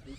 ਇਹ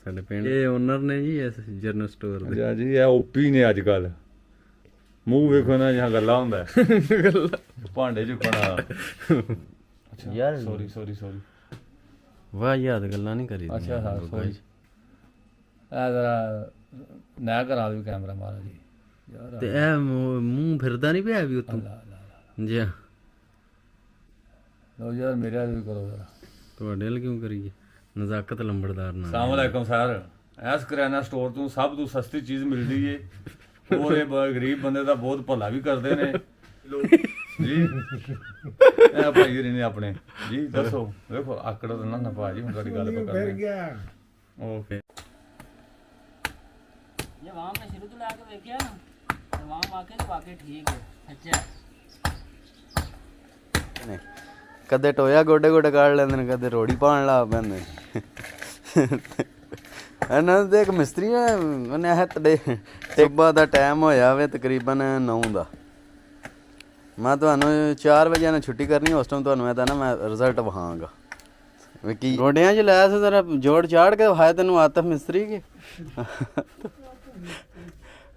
ਸਾਡੇ ਪਿੰਡ ਇਹ ਓਨਰ ਨੇ ਜੀ ਇਸ ਜਰਨਲ ਸਟੋਰ ਦੇ। ਜੀ ਇਹ ਓਪੀ ਨੇ ਅੱਜ ਕੱਲ ਮੂੰਹ ਵੇਖੋ ਨਾ ਜਾਂ ਗੱਲਾਂ ਹੁੰਦਾ ਭਾਂਡੇ ਚੁੱਕਣਾ। ਅੱਛਾ ਯਾਰ ਸੌਰੀ ਵਾਹ ਯਾਦ ਗੱਲਾਂ ਨਹੀਂ ਕਰੀ। ਅੱਛਾ ਹਾਂ ਸੌਰੀ ਆ ਜ਼ਰਾ ਨਾ ਕਰਾ ਦੇ ਕੈਮਰਾ ਮਾਰਾ ਜੀ ਯਾਰ। ਤੇ ਇਹ ਮੂੰਹ ਫਿਰਦਾ ਨਹੀਂ ਪਿਆ ਵੀ ਉਤੋਂ ਜੀ। ਲੋ ਯਾਰ ਮੇਰੇ ਨਾਲ ਵੀ ਕਰੋ ਜਰਾ। ਤੁਹਾਡੇ ਨਾਲ ਕਿਉਂ ਕਰੀਏ? ਨਜ਼ਾਕਤ ਲੰਬੜਦਾਰ ਨਾਲ। अस्सलाम वालेकुम सर। इस किराना स्टोर ਤੋਂ ਸਭ ਤੋਂ ਸਸਤੀ ਚੀਜ਼ ਮਿਲਦੀ ਏ ਔਰ ਇਹ ਗਰੀਬ ਬੰਦੇ ਦਾ ਬਹੁਤ ਭਲਾ ਵੀ ਕਰਦੇ ਨੇ ਜੀ। ਇਹ ਭਾਈ ਨੇ ਆਪਣੇ ਜੀ ਦੱਸੋ ਵੇਖੋ ਆਕੜ ਤਾਂ ਨਾ ਭਾਜੀ ਹੁਣ ਤੁਹਾਡੀ ਗੱਲ ਕਰ ਗਿਆ। ਓਕੇ ये वहां पे शुरू तो लाके देखिया ना तो वहां आके तो वाकई ठीक है। अच्छा ਕਦੇ ਟੋਇਆ ਗੋਡੇ ਗੋਡੇ ਕੱਢ ਲੈਂਦੇ ਨੇ, ਕਦੇ ਰੋੜੀ ਪਾਣ ਲਾ ਪੈਂਦੇ। ਇਹਨਾਂ ਦੇ ਇੱਕ ਮਿਸਤਰੀ ਹੈ, ਉਹਨੇ ਇਹ ਟਿੱਬਾ ਦਾ ਟਾਈਮ ਹੋਇਆ ਵੇ ਤਕਰੀਬਨ 9 ਦਾ। ਮੈਂ ਤੁਹਾਨੂੰ 4 ਵਜੇ ਨਾਲ ਛੁੱਟੀ ਕਰਨੀ, ਉਸ ਟਾਈਮ ਤੁਹਾਨੂੰ ਇਹਦਾ ਨਾ ਮੈਂ ਰਿਜ਼ਲਟ ਵਿਖਾਵਾਂਗਾ ਵੀ ਕੀ ਗੋਡਿਆਂ 'ਚ ਲੈ ਸੀ ਜ਼ਰਾ ਜੋੜ ਚਾੜ ਕੇ ਵਿਖਾਇਆ ਤੈਨੂੰ ਆਤਫ ਮਿਸਤਰੀ ਕੇ।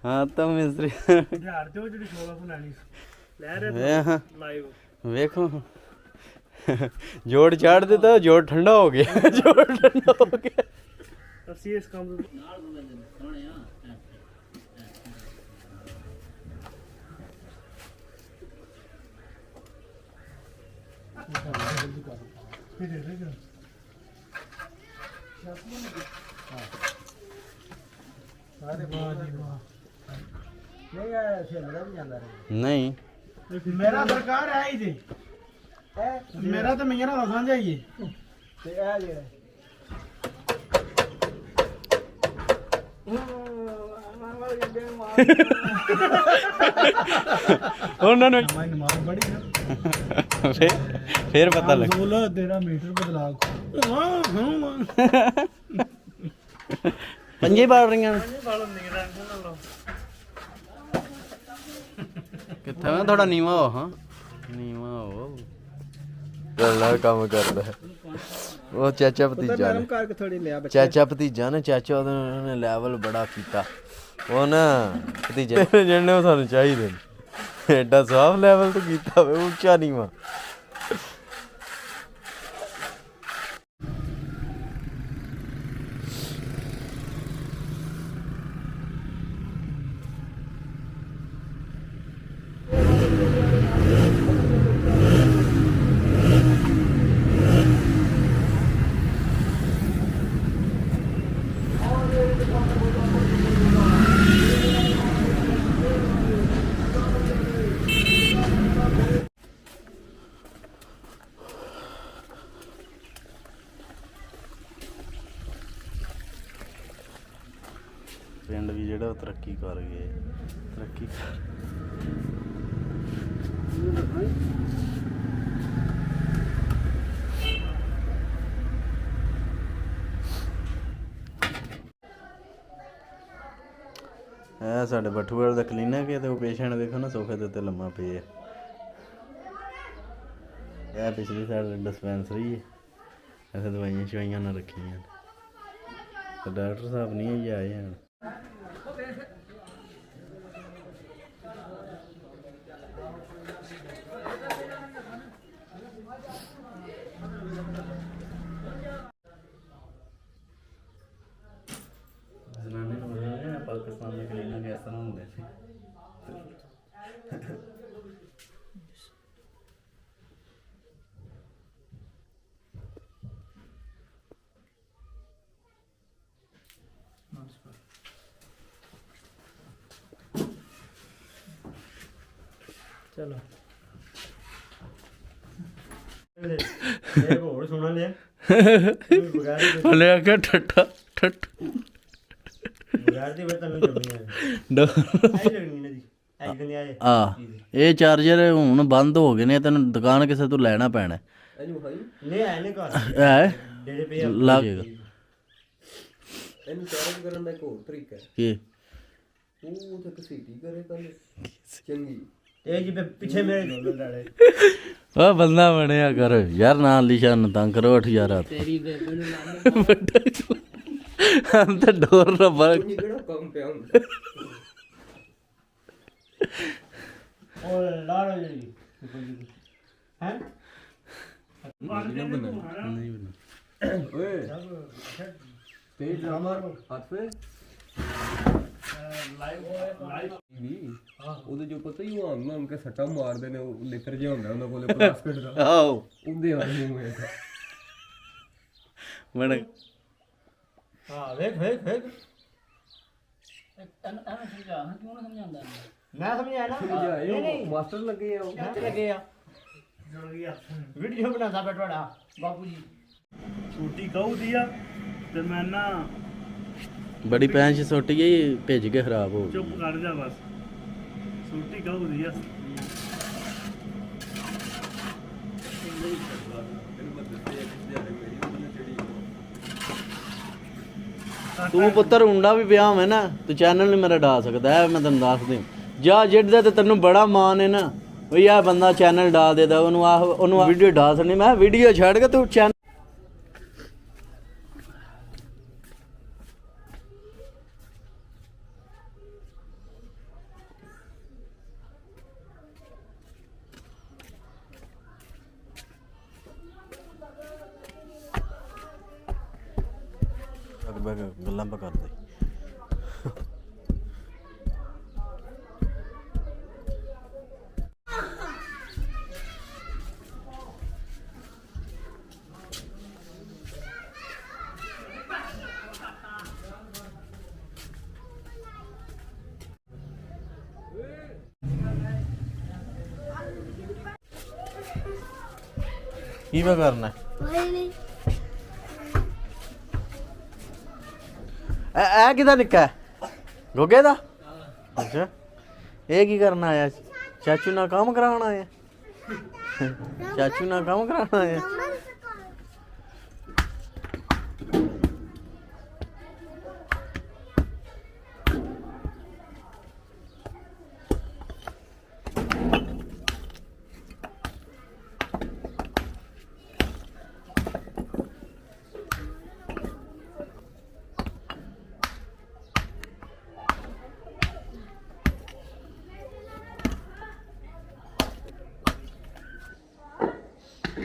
ਆਤਫ ਮਿਸਤਰੀ ਵੇਖੋ ਜੋੜ ਚਾੜ ਦਿੱਤਾ, ਜੋੜ ਠੰਡਾ ਹੋ ਗਿਆ। ਜੋੜ ਠੰਡਾ ਹੋ ਗਿਆ। ਅਸੀਂ ਇਸ ਕੰਮ ਨਾਲ ਬੰਦੇ ਨੇ ਸੋਹਣੇ ਆ। ਨਹੀਂ ਮੇਰਾ ਸਰਕਾਰ ਹੈ ਹੀ ਜੀ। ਮੇਰਾ ਤਾਂ ਮੀਆਂ ਨਾਲ ਸਾਂਝਾ ਹੀ ਹੈ ਤੇ ਇਹ ਜਿਹੜਾ ਉਹਨਾਂ ਨੂੰ ਮਾਰ ਬੜੀ ਨਾ ਫੇਰ ਪਤਾ ਲੱਗ ਬੋਲਾ ਤੇਰਾ ਮੀਟਰ ਬਦਲਾ। ਪੰਜੇ ਬਾਲ ਰਹੀਆਂ ਨੇ ਕਿੱਥੇ ਮੈਂ ਥੋੜਾ ਨੀਵਾ ਹੋ। ਹਾਂ ਨੀਵਾ ਹੋ ਗੱਲਾਂ ਕੰਮ ਕਰਦਾ ਉਹ ਚਾਚਾ ਭਤੀਜਾ ਨੇ। ਚਾਚਾ ਭਤੀਜਾ ਨੇ ਚਾਚਾ ਉਹਨੇ ਲੈਵਲ ਬੜਾ ਕੀਤਾ। ਉਹ ਨਾ ਭਤੀਜੇ ਜਿਹੜੇ ਉਹ ਸਾਨੂੰ ਚਾਹੀਦੇ ਨੇ ਐਡਾ ਸਾਫ ਲੈਵਲ ਤੋਂ ਕੀਤਾ ਹੋਵੇ, ਉੱਚਾ ਨੀਵਾ। ਪਿੰਡ ਵੀ ਜਿਹੜਾ ਤਰੱਕੀ ਕਰ ਗਏ, ਤਰੱਕੀ ਕਰ ਇਹ ਸਾਡੇ ਬੱਠੂਵਾਲ ਦਾ ਕਲੀਨਿਕ ਹੈ ਤੇ ਉਹ ਪੇਸ਼ੈਂਟ ਦੇਖੋ ਨਾ ਸੋਫੇ ਦੇ ਉੱਤੇ ਲੰਮਾ ਪਿਆ ਹੈ। ਇਹ ਪਿਛਲੀ ਸਾਈਡ ਡਿਸਪੈਂਸਰੀ ਹੈ, ਇੱਥੇ ਦਵਾਈਆਂ ਸ਼ਵਾਈਆਂ ਨਾ ਰੱਖੀਆਂ ਤੇ ਡਾਕਟਰ ਸਾਹਿਬ ਨਹੀਂ ਅਜੇ ਆਏ ਹਨ। ਜ਼ਨਾਨੀ ਨੂੰ ਬੋਲਿਆ ਪਾਕਿਸਤਾਨ ਦੇ ਕਲੀਨਿਕ ਇਸ ਤਰ੍ਹਾਂ ਹੁੰਦੇ ਸੀ। ਚਲੋ ਇਹ ਹੋਰ ਸੁਣਾ ਲਿਆ ਹਲੇ ਆ ਕੇ ਠੱਠਾ ਠੱਠ ਬਗੈਰ ਦੀ ਵੇ ਤੈਨੂੰ ਜੰਮੀ ਆਈ ਲੱਗਣੀ ਨੇ ਦੀ ਆਈ ਦੁਨੀਆ ਆਏ ਆ ਇਹ ਚਾਰਜਰ ਹੁਣ ਬੰਦ ਹੋ ਗਏ ਨੇ, ਤੈਨੂੰ ਦੁਕਾਨ ਕਿਸੇ ਤੋਂ ਲੈਣਾ ਪੈਣਾ। ਨਹੀਂ ਆਏ ਨੇ ਘਰ ਹੈ ਜਿਹੜੇ ਪਏ ਲੱਗ ਜਾਏਗਾ। ਇਹਨੂੰ ਚਾਰਜ ਕਰਨ ਦਾ ਇੱਕ ਹੋਰ ਤਰੀਕਾ ਹੈ, ਕੀ ਉਹ ਤੇ ਘਸੀਟੀ ਕਰੇ ਪਹਿਲੇ ਚੰਗੀ। ਇਹ ਜੀ ਪਿੱਛੇ ਮੇਰੇ ਦੋਨੋਂ ਡਾਲੇ ਉਹ ਬੰਦਾ ਬਣਿਆ ਕਰ ਯਾਰ, ਨਾ ਲਿਸ਼ਾਨ ਤੰਗ ਕਰੋ 8000 ਤੇਰੀ ਬੇਬੇ ਨੂੰ ਲਾਣੇ ਹਮ ਤਾਂ ਡੋਰ ਨਾ ਬਲ ਨਹੀਂ ਕਿਹੜਾ ਕੰਮ ਪਿਆ ਹੁੰਦਾ। ਉਹ ਲਾੜੋ ਜੀ ਹੈ ਨਹੀਂ ਓਏ ਤੇ ਡਰਾਮਾ ਹੱਥ ਫੇ ਲਾਈਵ ਉਹਦੇ ਜੋ ਪਤਾ ਹੀ ਉਹ ਆਉਂ ਕੇ ਸੱਟਾ ਮਾਰਦੇ ਨੇ, ਉਹ ਲਿਟਰ ਜਿਹਾ ਹੁੰਦਾ ਉਹਨਾਂ ਕੋਲੇ ਪਲਾਸਟਿਕ ਦਾ, ਆਓ ਉਹਦੇ ਵਾਲੇ ਨੂੰ ਹੋਇਆ ਬਣ ਹਾਂ ਵੇਖ ਵੇਖ ਵੇਖ ਮੈਂ ਸਮਝਾਇਆ ਨਾ ਨਹੀਂ ਨਹੀਂ ਮਾਸਟਰ ਲੱਗੇ ਆ ਉਹ। ਕਿੱਥੇ ਲੱਗੇ ਆ ਵੀਡੀਓ ਬਣਾਉਂਦਾ ਪਿਆ ਤੁਹਾਡਾ ਬਾਪੂ ਜੀ। ਛੋਟੀ ਗਊ ਦੀ ਆ ਤੇ ਮੈਂ ਨਾ ਬੜੀ ਪੈਂਚ ਸੁੱਟ ਗਈ, ਭਿੱਜ ਕੇ ਖਰਾਬ ਹੋ ਗਈ। ਚੁੱਪ ਕਰ ਜਾ ਬਸ। ਛੋਟੀ ਗਊ ਦੀ ਆ ਤੂੰ ਪੁੱਤਰ ਉਂਡਾ ਵੀ ਪਿਆ ਹੋਵੇ ਨਾ, ਤੂੰ ਚੈਨਲ ਨਹੀਂ ਮੇਰਾ ਡਾ ਸਕਦਾ ਹੈ, ਮੈਂ ਤੈਨੂੰ ਦੱਸ ਦੇ। ਜਾਂ ਜਿਹੜਾ ਤੇ ਤੈਨੂੰ ਬੜਾ ਮਾਣ ਹੈ ਨਾ, ਵੀ ਆਹ ਬੰਦਾ ਚੈਨਲ ਡਾ ਦੇਦਾ, ਉਹਨੂੰ ਆਹ ਉਹਨੂੰ ਵੀਡੀਓ ਡਾ ਸਕਣੀ। ਮੈਂ ਵੀਡੀਓ ਛੱਡ ਕੇ ਤੂੰ ਚੈਨਲ ਗੱਲਾਂ ਪਾ ਕਰਦੇ। ਕੀ ਵਾ ਕਰਨਾ ਇਹ ਕਿਹਦਾ ਨਿੱਕਾ ਹੈ? ਗੋਗੇ ਦਾ? ਅੱਛਾ ਇਹ ਕੀ ਕਰਨ ਆਇਆ? ਚਾਚੂ ਨਾਲ ਕੰਮ ਕਰਾਉਣ ਆਇਆ? ਚਾਚੂ ਨਾਲ ਕੰਮ ਕਰਾਉਣ ਆਇਆ?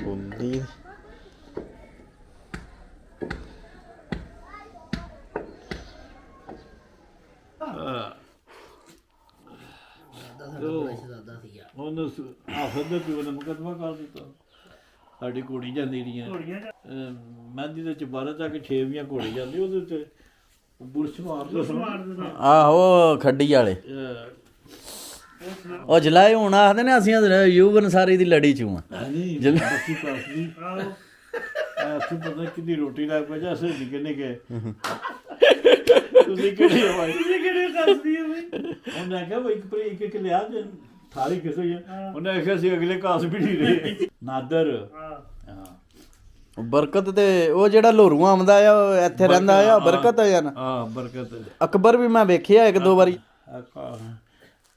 ਬੋਲਦੀ ਉਹਨੂੰ ਆਫਤ ਦੇ ਪਿਓ ਨੇ ਮੁਕਦਮਾ ਕਰ ਦਿੱਤਾ। ਸਾਡੀ ਘੋੜੀ ਜਾਂਦੀ ਰਹੀਆਂ ਮਹਿੰਦੀ ਦੇ ਚਬਾਰੇ ਤੱਕ 6ਵੀਆਂ ਘੋੜੀ ਜਾਂਦੀ, ਉਹਦੇ ਉੱਤੇ ਬੁਰਸ਼ ਮਾਰਦੇ। ਆਹੋ ਖੱਡੀ ਵਾਲੇ ਉਹ ਜਲਾਏ ਹੁਣ ਆਖਦੇ ਨੇ ਅਸੀਂ ਯੂਵਨ ਸਾਰੀ ਦੀ ਲੜੀ ਚੋਂ ਆ। ਬੱਚੀ ਪਾਸ ਦੀ ਤੂੰ ਪਤਾ ਕਿੰਨੀ ਰੋਟੀ ਲੱਗ ਪਈ ਜਾਂ ਅਸੀਂ ਨਿਕਲਨੇ ਗਏ। ਤੁਸੀਂ ਕਿਹੜੇ ਹੋ? ਤੁਸੀਂ ਕਿਹੜੇ ਦੱਸਦੀ ਹੈ ਬਈ? ਉਹਨੇ ਆਖਿਆ ਬਈ ਇੱਕ ਇੱਕ ਲਿਆ ਦੇ ਥਾਲੀ ਕਿਸੇ ਆ। ਉਹਨੇ ਆਖਿਆ ਸੀ ਅਗਲੇ ਕਾਸ ਵੀ ਨਹੀਂ ਰਹੇ। ਨਾਦਰ ਹਾਂ ਬਰਕਤ ਤੇ ਉਹ ਜਿਹੜਾ ਲੋਰੂਆਂ ਆਉਂਦਾ ਆ, ਉਹ ਇੱਥੇ ਰਹਿੰਦਾ ਆ, ਬਰਕਤ ਆ ਯਾਰ। ਹਾਂ ਬਰਕਤ। ਅਕਬਰ ਵੀ ਮੈਂ ਵੇਖਿਆ ਇੱਕ ਦੋ ਵਾਰੀ।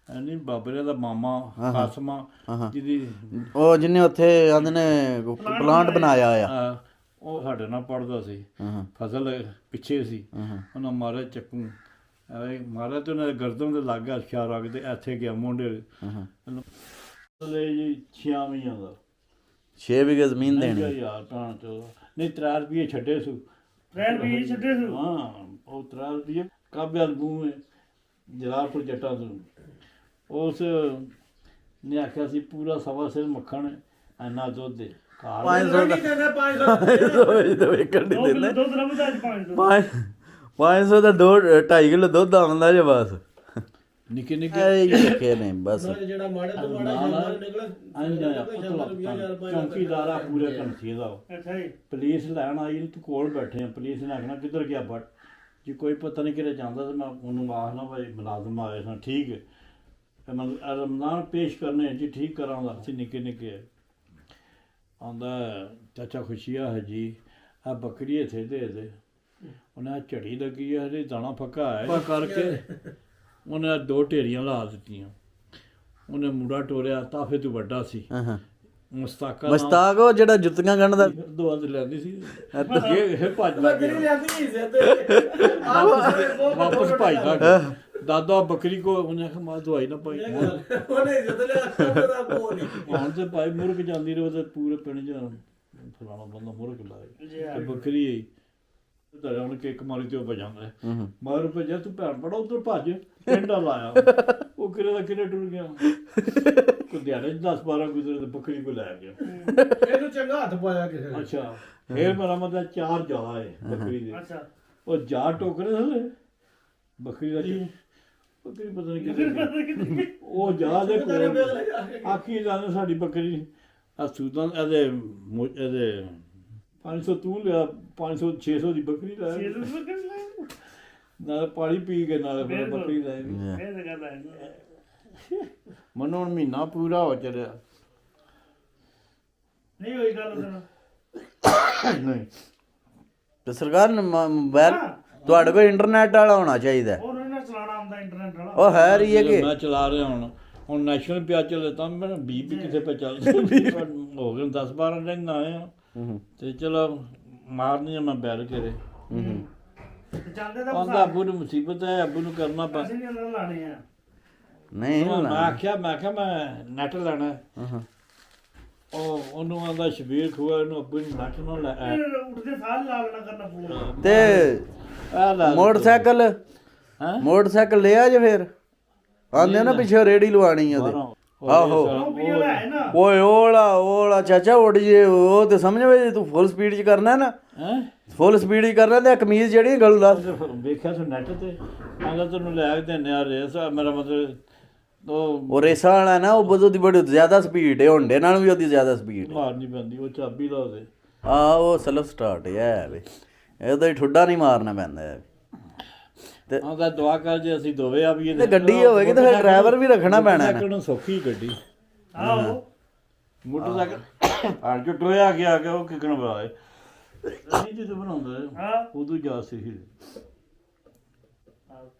ਨਹੀਂ ਬਾਬਰੇ ਦਾ ਮਾਮਾ ਕਾਸਮਾ ਜਿਹਦੀ ਉਹ ਜਿਹਨੇ ਉੱਥੇ ਆਂਦੇ ਨੇ ਪਲਾਂਟ ਬਣਾਇਆ ਆ। ਉਹ ਸਾਡੇ ਨਾਲ ਪੜਦਾ ਸੀ। ਫਸਲ ਪਿੱਛੇ ਸੀ, ਉਹਨਾਂ ਮਾਰੇ ਚੱਕੂ ਮਾਰਿਆ ਤੇ ਉਹਨਾਂ ਦੇ ਗਰਦਨ ਦੇ ਲੱਗ ਗਿਆ ਹਥਿਆਰ ਰੱਖ ਤੇ ਇੱਥੇ ਗਿਆ ਮੁੰਡੇ ਜੀ 6 ਮਹੀਨਿਆਂ ਦਾ 6 ਵਿਗੇ ਜ਼ਮੀਨ ਦੇਣੀ। ਯਾਰ ਤਾਂ ਨਹੀਂ 3 ਰੁਪਏ ਛੱਡੇ ਸੂ 3 ਰੁਪਏ ਛੱਡੇ ਸੂ। ਹਾਂ ਉਹ 3 ਰੁਪਏ ਕਾਬਿਆਂ ਮੂੰਹ ਜਲਾਲਪੁਰ ਜੱਟਾਂ ਤੋਂ ਉਸ ਨੇ ਆਖਿਆ ਸੀ ਪੂਰਾ ਸਵਾ ਸਿਰ ਮੱਖਣ ਇੰਨਾ ਦੁੱਧ ਦੇ 500 ਦਾ ਵੇਕਣ ਨਹੀਂ ਦਿੰਦੇ। ਦੁੱਧ ਲੱਭਦਾ ਅੱਜ 500 500 ਦਾ 2.5 ਕਿਲੋ ਦੁੱਧ ਆਉਂਦਾ ਜੇ ਬਸ। ਨਿੱਕੇ ਨਿੱਕੇ ਇਹ ਨਹੀਂ ਬਸ ਜਿਹੜਾ ਮਾੜੇ ਤੋਂ ਮਾੜਾ ਨਿਕਲ ਚੌਂਕੀਦਾਰਾ ਪੂਰੇ ਕੰਠੀ ਦਾ ਅੱਛਾ ਜੀ। ਪੁਲਿਸ ਲੈਣ ਆਈ ਤੂੰ ਕੋਲ ਬੈਠੇ ਆ, ਪੁਲਿਸ ਨੇ ਆਖਣਾ ਕਿੱਧਰ ਗਿਆ ਬਟ ਜੇ ਕੋਈ ਪਤਾ ਨਹੀਂ ਕਿਹੜੇ ਜਾਂਦਾ ਤਾਂ ਮੈਂ ਉਹਨੂੰ ਆਖਣਾ ਭਾਈ ਮੁਲਾਜ਼ਮ ਆਏ ਸਨ ਠੀਕ ਹੈ ਤੇ ਮੈਂ ਰਮਜ਼ਾਨ ਪੇਸ਼ ਕਰਨੇ ਜੀ ਠੀਕ ਕਰਾਂਗਾ। ਅਸੀਂ ਨਿੱਕੇ ਨਿੱਕੇ ਆਉਂਦਾ ਚਾਚਾ ਖੁਸ਼ੀਆ ਹੈ ਜੀ ਆ ਬੱਕਰੀ ਇੱਥੇ ਦੇ ਦੇ ਉਹਨੇ ਝੜੀ ਲੱਗੀ ਹੈ ਹਰੇ ਦਾਣਾ ਪੱਕਾ ਹੈ ਕਰਕੇ ਉਹਨੇ 2 ਢੇਰੀਆਂ ਲਾ ਦਿੱਤੀਆਂ। ਉਹਨੇ ਮੁੰਡਾ ਟੋਰਿਆ ਤਾਫੇ ਤੋਂ ਵੱਡਾ ਸੀ ਮੁਸਤਾਕਾ ਮਸਤਾਕ ਉਹ ਜਿਹੜਾ ਜੁੱਤੀਆਂ ਗੰਢਦਾ ਦੁਆ ਤੇ ਲੈਂਦੀ ਸੀ ਇਹ ਭੱਜ ਲੱਗ ਗਿਆ ਵਾਪਸ ਭੱਜਦਾ ਦਾਦਾ ਬੱਕਰੀ ਕੋ ਉਹਨੇ ਆਖਿਆ ਮਾਂ ਦਵਾਈ ਨਾ ਪਾਈ ਹੁਣ ਤੇ ਭਾਈ ਮੁਰਗ ਜਾਂਦੀ ਰਹੇ ਤੇ ਪੂਰੇ ਪਿੰਡ ਚ ਫਲਾਣਾ ਬੰਦਾ ਮੁਰਗ ਲਾਏ ਤੇ ਬੱਕਰੀ ਆਈ ਤੇ ਹੁਣ ਕਿੱਕ ਮਾਰੀ ਤੇ ਉਹ ਭਜਾਂਦਾ ਮਾਰ ਭਜਿਆ ਤੂੰ ਭੈਣ ਪੜਾ ਉਧਰ ਭੱਜ ਪਿੰਡਾ ਲਾਇਆ ਉਹ ਕਿਰੇ ਦਾ ਕਿਰੇ ਟੁਰ ਗਿਆ ਕੋ ਦਿਹਾੜੇ 10-12 ਗੁਜ਼ਰੇ ਤੇ ਬੱਕਰੀ ਕੋ ਲੈ ਗਿਆ ਇਹਨੂੰ ਚੰਗਾ ਹੱਥ ਪਾਇਆ ਕਿਸੇ ਨੇ। ਅੱਛਾ ਫੇਰ ਮੇਰਾ ਮਤਲਬ 4 ਜਾ ਹੈ ਬੱਕਰੀ ਦੇ। ਅੱਛਾ ਉਹ ਜਾ ਟੋਕਰੇ ਥੱਲੇ ਬੱਕਰੀ ਦਾ ਜੀ ਬੱਕਰੀ ਪਤਾ ਨਹੀਂ ਕਿੱਥੇ ਉਹ ਜਾ ਦੇ ਕੋਲ ਆਖੀ ਜਾਨ ਸਾਡੀ ਬੱਕਰੀ ਆ ਸੂਦਾਂ ਇਹਦੇ 500 ਤੂੰ ਲਿਆ 500 600 ਦੀ ਬੱਕਰੀ ਲੈ ਨਾਲ ਪਾਣੀ ਪੀ ਕੇ ਨਾਲ ਬੱਕਰੀ ਲੈ ਇਹ ਤਾਂ ਗੱਲ ਹੈ। ਮਨੋਂ ਹੁਣ ਮਹੀਨਾ ਪੂਰਾ ਹੋ ਚਲਿਆ ਨਹੀਂ ਹੋਈ ਗੱਲ ਉਹਦੇ ਨਹੀਂ ਤੇ ਸਰਕਾਰ ਨੇ ਮੋਬਾਈਲ ਤੁਹਾਡੇ ਕੋਲ ਇੰਟਰਨੈਟ ਵਾਲਾ ਹੋਣਾ ਚਾਹੀਦਾ। ਉਹਨਾਂ ਨੇ ਚਲਾਣਾ ਆਉਂਦਾ ਇੰਟਰਨੈਟ ਵਾਲਾ। ਉਹ ਹੈ ਰਹੀ ਹੈ ਕਿ ਮੈਂ ਚਲਾ ਰਿਹਾ ਹੁਣ ਨੈਸ਼ਨਲ ਪਿਆ ਚੱਲੇ ਤਾਂ ਮੈਂ 20 ਕਿਤੇ ਪੇ ਚੱਲ ਹੋ ਗਏ 10-12 ਦਿਨ ਆਏ ਆ ਤੇ ਚਲੋ ਮਾਰਨੀ ਆ ਮੈਂ ਬੈਲ ਕਰੇ ਤੇ ਜਾਂਦੇ ਤਾਂ ਆਂਦਾ ਅੱਬੂ ਨੂੰ ਮੁਸੀਬਤ ਹੈ ਅੱਬੂ ਨੂੰ ਕਰਨਾ ਪਾ ਅਸੀਂ ਨਹੀਂ ਅੰਦਰ ਲਾਣੇ ਆ। ਨਹੀਂ ਮੈਂ ਆਖਿਆ ਮੈਂ ਨੈਟ ਲੈਣਾ ਉਹ ਉਹਨੂੰ ਆਂਦਾ ਸ਼ਬੀਰ ਖੂਆ ਇਹਨੂੰ ਅੱਬੂ ਨੂੰ ਨੈਟ ਨਾ ਲੈ ਉੱਠਦੇ ਸਾਹ ਲਾ ਲੈਣਾ ਕਰਨਾ ਪੂਰਾ। ਤੇ ਮੋਟਰਸਾਈਕਲ ਹਾਂ ਮੋਟਰਸਾਈਕਲ ਲਿਆ ਜੇ ਫਿਰ ਆਂਦੇ ਨਾ ਪਿੱਛੇ ਰੇੜੀ ਲਵਾਣੀ ਆ ਉਹਦੇ। ਆਹੋ ਓਏ ਓਲਾ ਚਾਚਾ ਉੱਡ ਜੇ ਉਹ ਤੇ ਸਮਝ ਵੇ ਤੂੰ ਫੁੱਲ ਸਪੀਡ 'ਚ ਕਰਨਾ ਨਾ ਫੁੱਲ ਸਪੀਡ 'ਚ ਕਰਨਾ ਤੇ ਕਮੀਜ਼ ਜਿਹੜੀ ਗਲ ਦੱਸ ਵੇਖਿਆ ਸੀ ਨੈਟ ਤੇ ਆਂਦਾ ਤੈਨੂੰ ਲੈ ਕੇ ਦਿੰਨੇ ਆ ਰੇਸ ਮੇਰਾ ਮਤਲਬ ਉਹ ਰੇਸਾਂ ਵਾਲਾ ਨਾ ਉਹ ਉਹਦੀ ਬੜੀ ਜ਼ਿਆਦਾ ਸਪੀਡ ਹੈ ਹੁੰਡੇ ਨਾਲ ਵੀ ਉਹਦੀ ਜ਼ਿਆਦਾ ਸਪੀਡ ਮਾਰਨੀ ਪੈਂਦੀ ਉਹ ਚਾਬੀ ਲਾ ਦੇ ਉਹ ਸੈਲਫ ਸਟਾਰਟ ਹੈ ਵੇ ਇਹਦਾ ਠੁੱਡਾ ਨਹੀਂ ਮਾਰਨਾ ਪੈਂਦਾ ਤੇ ਆਂਦਾ ਦੁਆ ਕਰ ਜੇ ਅਸੀਂ ਦੋਵੇਂ ਆ ਵੀ ਤੇ ਗੱਡੀ ਹੋਵੇਗੀ ਤਾਂ ਫਿਰ ਡਰਾਈਵਰ ਵੀ ਰੱਖਣਾ ਪੈਣਾ ਨਾ ਸੌਖੀ ਗੱਡੀ ਆਹੋ ਮੋਟਰਸਾਈਕਲ ਆ ਜੋ ਟੋਇਆ ਗਿਆ ਉਹ ਕਿਕਣ ਬਣਾਏ ਅਸੀਂ ਜਦੋਂ ਬਣਾਉਂਦਾ ਉਦੋਂ ਜਾ ਸੀ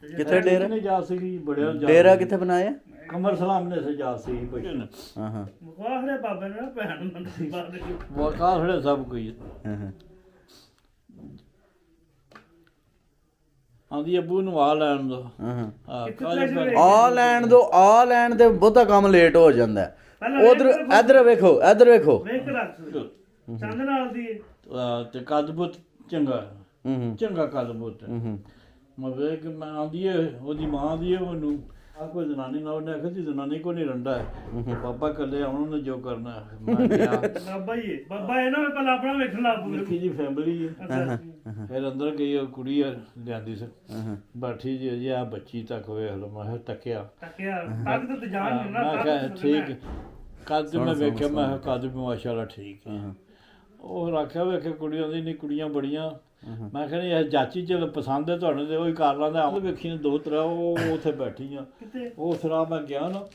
ਕਿੱਥੇ ਡੇਰਾ ਨਹੀਂ ਜਾ ਸੀ ਬੜਿਆ ਡੇਰਾ ਕਿੱਥੇ ਬਣਾਇਆ ਕਮਰ ਸਲਾਮ ਨੇ ਸਜਾ ਸੀ ਬਚਨ ਹਾਂ ਵਾਹਰੇ ਬਾਬੇ ਨੇ ਭੈਣ ਨੂੰ ਬਾਹਰ ਦੇ ਵਕਾ ਖੜੇ ਸਭ ਕੋਈ ਆਂਦੀ ਅੱਬੂ ਨੂੰ ਆ ਲੈਣ ਦੋ ਆ ਲੈਣ ਦੇ ਬਹੁਤਾ ਕੰਮ ਲੇਟ ਹੋ ਜਾਂਦਾ ਉਧਰ ਇੱਧਰ ਵੇਖੋ ਵੇਖ ਰੱਖ ਚੰਦ ਨਾਲ ਦੀ ਤੇ ਕਦਬੁੱਤ ਚੰਗਾ ਚੰਗਾ ਕਦਬੁੱਤ ਮੈਂ ਵੇਖ ਮੈਂ ਆਂਦੀ ਉਹਦੀ ਮਾਂ ਦੀ ਉਹਨੂੰ ਆ ਕੋਈ ਜਨਾਨੀ ਨਾਲ ਉਹਨੇ ਆਖਿਆ ਸੀ ਜਨਾਨੀ ਕੋ ਨਹੀਂ ਰੰਡਾ ਬਾਬਾ ਕੱਲੇ ਆਉਣ ਨੇ ਜੋ ਕਰਨਾ ਮੈਂ ਕਿਹਾ ਬਾਬਾ ਇਹਨਾਂ ਨੇ ਪਹਿਲਾਂ ਆਪਣਾ ਵੇਖਣਾ ਨਿੱਕੀ ਜੀ ਫੈਮਿਲੀ ਹੈ ਫਿਰ ਅੰਦਰ ਗਈ ਉਹ ਕੁੜੀ ਲਿਆਂਦੀ ਸੀ ਬੈਠੀ ਜੀ ਆ ਬੱਚੀ ਤੱਕ ਵੇਖ ਲਓ ਮੈਂ ਤੱਕਿਆ ਤੱਕ ਤੇ ਜਾਣ ਨਹੀਂ ਨਾ ਮੈਂ ਕਿਹਾ ਠੀਕ ਕੱਦ ਮੈਂ ਵੇਖਿਆ ਮੈਂ ਕੱਦ ਵੀ ਮਾਸ਼ਾਅੱਲਾ ਠੀਕ ਹੈ ਉਹ ਰੱਖਿਆ ਵੇਖਿਆ ਕੁੜੀਆਂ ਦੀ ਨਹੀਂ ਕੁੜੀਆਂ ਬੜੀਆਂ ਮੈਂ ਕਹਿੰਦਾ ਇਹ ਜਾਚੀ ਚਲ ਪਸੰਦ ਹੈ ਤੁਹਾਨੂੰ ਤੇ ਉਹੀ ਕਰ ਲਾਂਦਾ ਆਪ ਵੇਖੀ ਨੇ 2-3 ਉਹ ਉੱਥੇ ਬੈਠੀਆਂ ਉਹ ਸਰਾ ਮੈਂ ਗਿਆ ਨਾ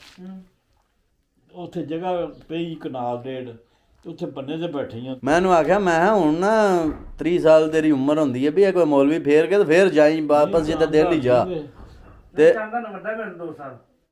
ਉੱਥੇ ਜਗ੍ਹਾ ਪਈ ਕਨਾਲ ਡੇਢ ਉੱਥੇ ਬੰਨੇ ਤੇ ਬੈਠੀਆਂ ਮੈਨੂੰ ਆਖਿਆ ਮੈਂ ਹੁਣ ਨਾ 30 ਸਾਲ ਤੇਰੀ ਉਮਰ ਹੁੰਦੀ ਹੈ ਵੀ ਇਹ ਕੋਈ ਮੌਲਵੀ ਫੇਰ ਕੇ ਤੇ ਫੇਰ ਜਾਈ ਵਾਪਸ ਜਿੱਦਾਂ ਦਿੱਲੀ ਜਾ ਤੇ ਚਾਹੁੰਦਾ ਨਾ ਵੱਡਾ ਮੈਨੂੰ 2 ਸਾਲ